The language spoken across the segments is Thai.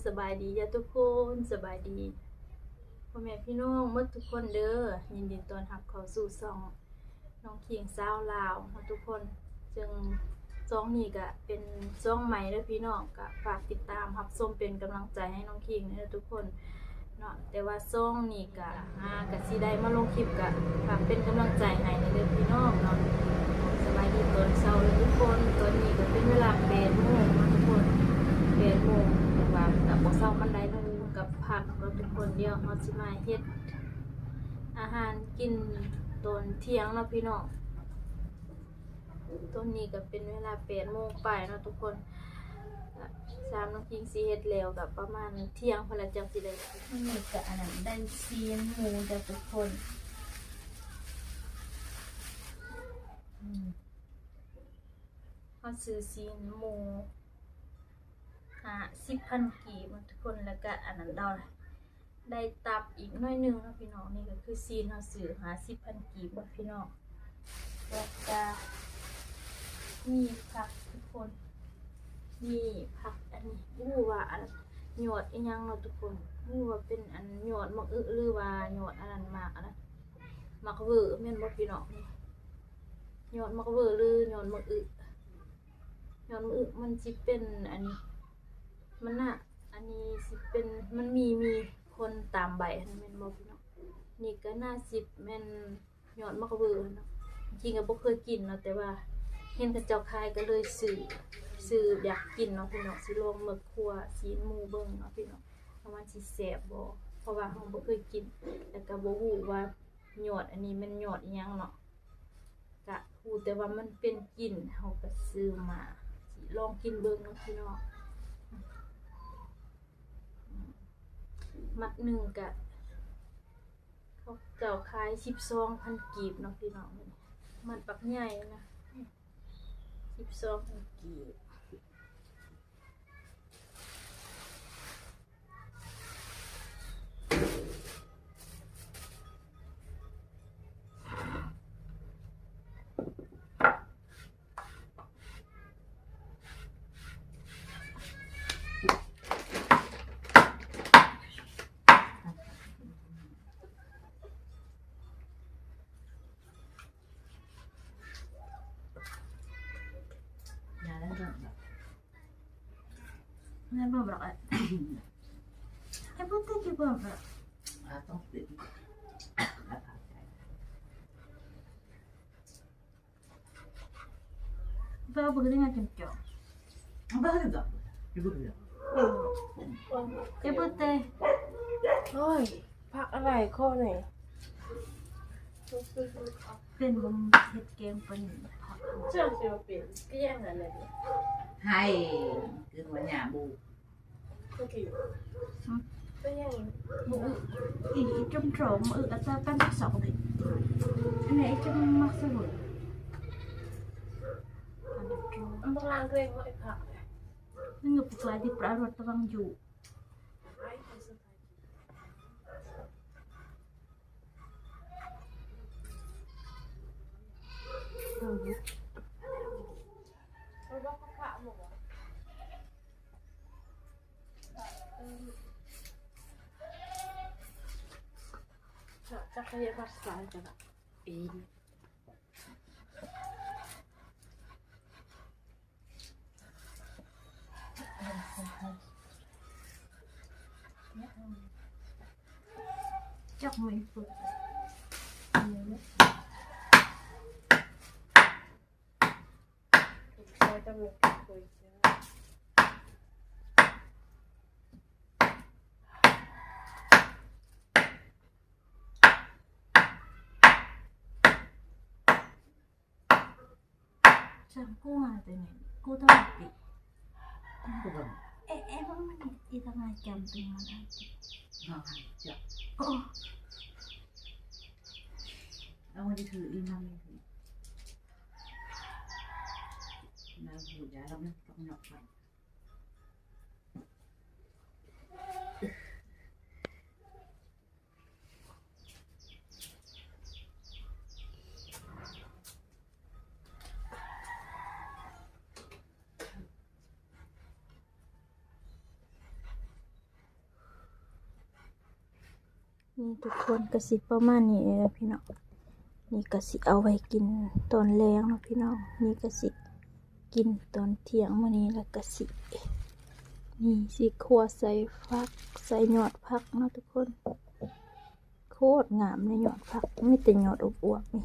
สบายดีจ้ะทุกคนสบายดีพ่อแม่พี่น้องหมดทุกคนเด้อยินดีต้อนรับเข้าสู่ช่องน้องคิงสาวลาวทุกคนจึงช่องนี้ก็เป็นช่องใหม่เด้อพี่น้องก็ฝากติดตามรับชมเป็นกำลังใจให้น้องคิงเด้อทุกคนเนาะแต่ว่าช่องนี้ก็สิได้มาลงคลิปก็ฝากเป็นกำลังใจให้เด้อพี่น้องเนาะสบายดีตอนเช้าเลยทุกคนตอนนี้ก็เป็นเวลา8 โมงทุกคน8 โมงแต่ว่าก็บ่เช้าปานใดเนาะกับผักเราทุกคนเดียวเฮาสิมาเฮ็ดอาหารกินตอนเที่ยงเนาะพี่น้องตอนนี้ก็เป็นเวลา8 โมงปลายเนาะทุกคนน้องคิงสิเฮ็ดแล้วก็ประมาณเที่ยงพอแล้วจังสิได้นี่ก็อันนั้นได้ซีนหมูจ้ะทุกคนเขาซื้อซีนหมู10,000 กีบทุกคนแล้วก็อันนั้นได้ตับอีกหน่อยนึงนะพี่น้องนี่ก็คือซีนเขาซื้อ10,000 กีบพี่น้องแล้วก็มีผักทุกคนมีผักอันนี้ว่าอันหยอดอีหยังเนาะทุกคนว่าเป็นอันหยอดมะอึหรือว่าหยอดอันนั้นมากอันนั้นมักเวอร์แม่นบ่พี่น้องนี่หยอดมักเวอร์หรือหยอดมะอึหยอดมะอึมันสิเป็นอันนี้มันน่ะอันนี้สิเป็นมันมีคนตามใบนะแม่นบ่พี่น้องนี่ก็น่าสิแม่นยอดมะกะเวอร์เนาะจริงก็บ่เคยกินเนาะแต่ว่าเห็นเขาเจ้าขายก็เลยซื้ออยากกินเนาะพี่น้องสิลองมื้อครัวซีนหมูเบิ่งเนาะพี่น้องว่ามันสิแซ่บบ่เพราะว่าเราบ่เคยกินแล้วก็บ่ฮู้ว่ายอดอันนี้มันยอดอีหยังเนาะก็ฮู้แต่ว่ามันเป็นกลิ่นเฮาก็ซื้อมาสิลองกินเบิ่งเนาะพี่น้องมัดหนึ่งกะเขาเจ้าขาย12,000 กีบเนาะพี่น้องมันปักใหญ่นะ12,000 กีบนั่นบ่บอกอ่ะไอ้พวกที่จะบอกอ่ะต้องติดบ่บอกได้ไงจังจ่อ Bakit dapat? Ibu bilang. ไอ้พวกเต้ โอ้ยพักอะไรข้อไหน เป็นบ่เฮ็ดแกงปนผัก เชื่อสิว่าเป็นก็แย่งอะไรเนี่ย Hai, cứ vào nhà bù. ก็คือก็แย่ง บ่อีจุ่มโฉมอัตราปั้น2ดิอันไหนจุ่มมักสวยอันนี้ มันต้องล้างตัวเองว่าไอ้ผักเนี่ย นึงกับปลายที่ปลารสตะวังอยู่ ไอ้คนสไตล์เขาบอกเขาขาหมดอ่ะจะขยับภาษาจะแบบเอง จักไม่ฝึก ใช้จมูกคุยเยอะฉันกู้มาแต่เนี่ยกู้ต้องติ Bukan. ว่ามันอีทำงานจำเป็นมาได้ Nggak ya. โอ้ Aku diterima itu. Nah, udah lama tak nyokap. นี่ทุกคนก็สิประมาณนี้เลยพี่น้องนี่ก็สิเอาไว้กินตอนแลงเนาะพี่น้องนี่ก็สิกินตอนเที่ยงมื้อนี้แล้วก็สินี่สิคั่วใส่ฟักใส่ยอดผักเนาะทุกคนโคตรงามเลยยอดผักมีแต่ยอดอวบๆนี่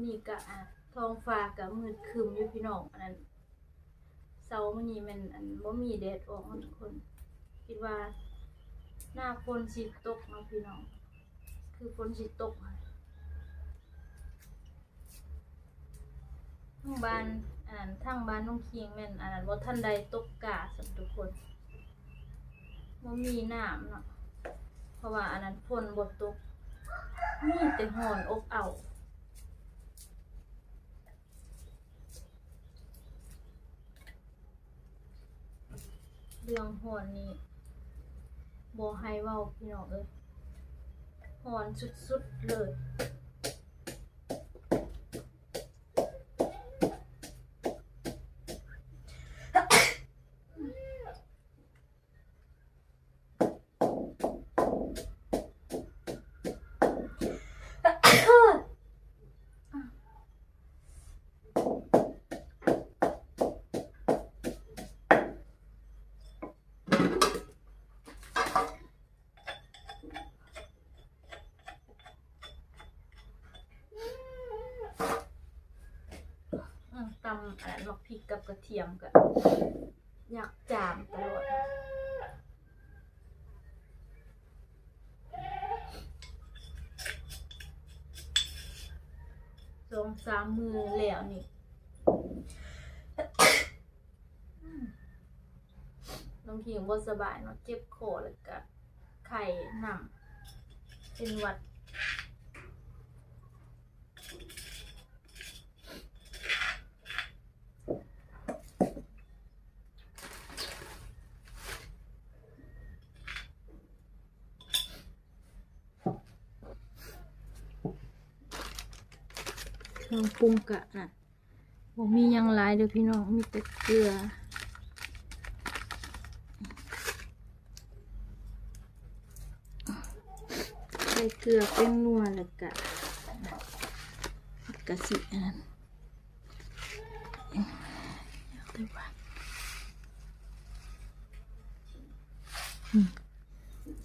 นี่ก็ท้องฟ้าก็มืดครึ้มอยู่พี่น้องอันนั้นเช้ามื้อนี้มันบ่มีแดดออกทุกคนคิดว่าหน้าฝนสิตกเนาะพี่น้องคือฝนสิตกทั้งบ้านทางบ้านน้องคิงแม่นอันนั้นบ่ทันได้ตกกาซั่นทุกคนบ่มีน้ำเนาะเพราะว่าอันนั้นฝนบ่ตกมีแต่ร้อนอบอ้าวเรื่องฮ้อนนี่บ่ให้เว้าพี่น้องเอ้ยฮ้อนสุดๆเลยตำอันนั้นมักพริกกับกระเทียมก็อยากจามตลอด2-3 มื้อแล้วนี่น้องคิงบ่สบายเนาะเจ็บคอแล้วก็ไข้หนำเป็นหวัดเครื่องปรุงกะบ่มีหยังหลายเด้อพี่น้องมีแต่เกลือใส่เกลือเป็นนัวแล้วก็กะสิอันนั้น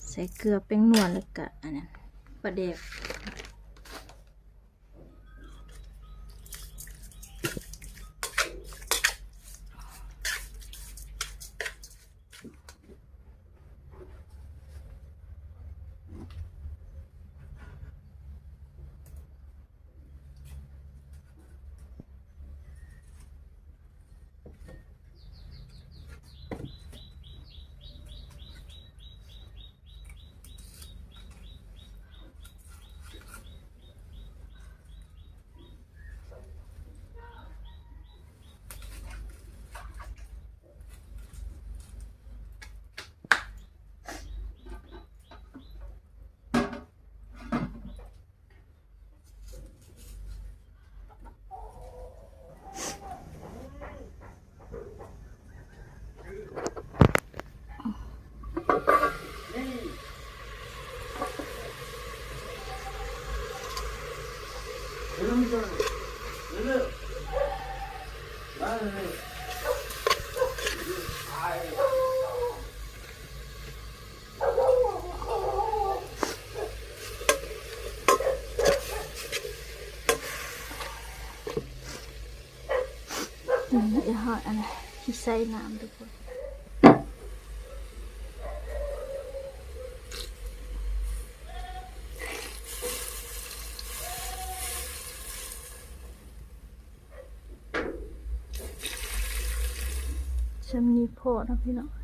ใส่เกลือเป็นนัวแล้วก็อันนั้นปลาแดก อดอันที่ใส่น้ำทุกคนชำนี้พอนะพี่น้อง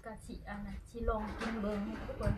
กะสิอันน่ะสิลองกินเบิ่งทุกคน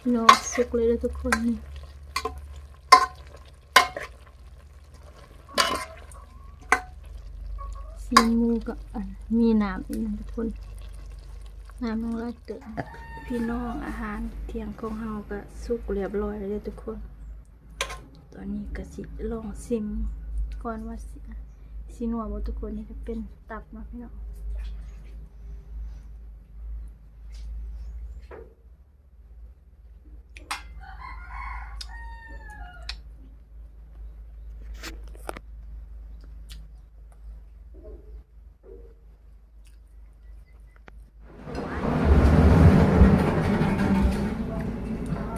พี่น้องสุกเลยทุกคนนี่ซีหมูกับอันมีน้ำอีกนะทุกคนน้ำมันไหลเติมพี่น้องอาหารเที่ยงของเฮาก็สุกเรียบร้อยแล้วทุกคนตอนนี้ก็สิลองชิมก่อนว่าสินัวบ่ทุกคนนี่ก็เป็นตับเนาะพี่น้อง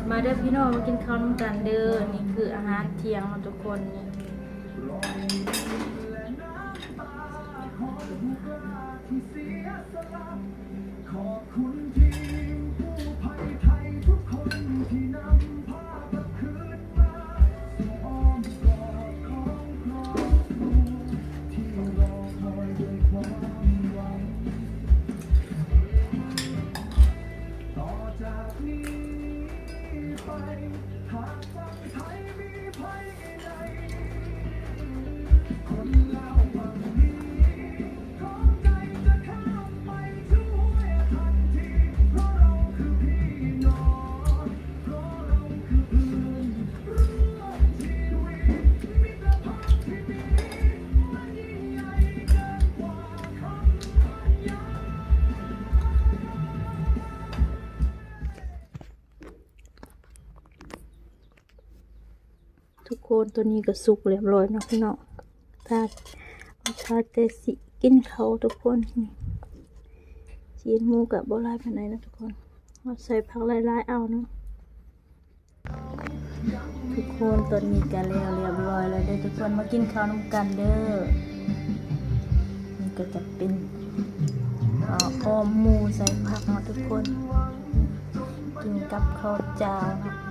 มาเด้อพี่น้องมากินข้าวนำกันเด้อนี่คืออาหารเที่ยงของทุกคนนี่ขอบคุณทีมผู้ภัยไทยทุกคนที่นำพากลับคืนมาสู่อ้อมกอดของครอบครัวที่รอคอยด้วยความหวังต่อจากนี้ไปหากฝั่งไทยมีภัยใดคนลาวฝั่งนี้พร้อมใจจะข้ามไปช่วยทันทีเพราะเราคือพี่น้องเพราะเราคือเพื่อนร่วมชีวิตมิตรภาพที่มีมันยิ่งใหญ่เกินกว่าคำบรรยายทุกคนตัวนี้ก็สุกเรียบร้อยเนาะพี่น้อง ชาเตสิกินเขาทุกคนนี่จีนหมูกับโบราณภายในนะทุกคนเราใส่ผักหลายๆเอาเนาะทุกคนตอนนี้กันแล้วเรียบร้อยแล้วเด้อทุกคนมากินข้าวน้ำกันเด้อนี่ก็จะเป็นออมหมูใส่ผักเนาะทุกคนกินกับข้าวเจ้าเนาะ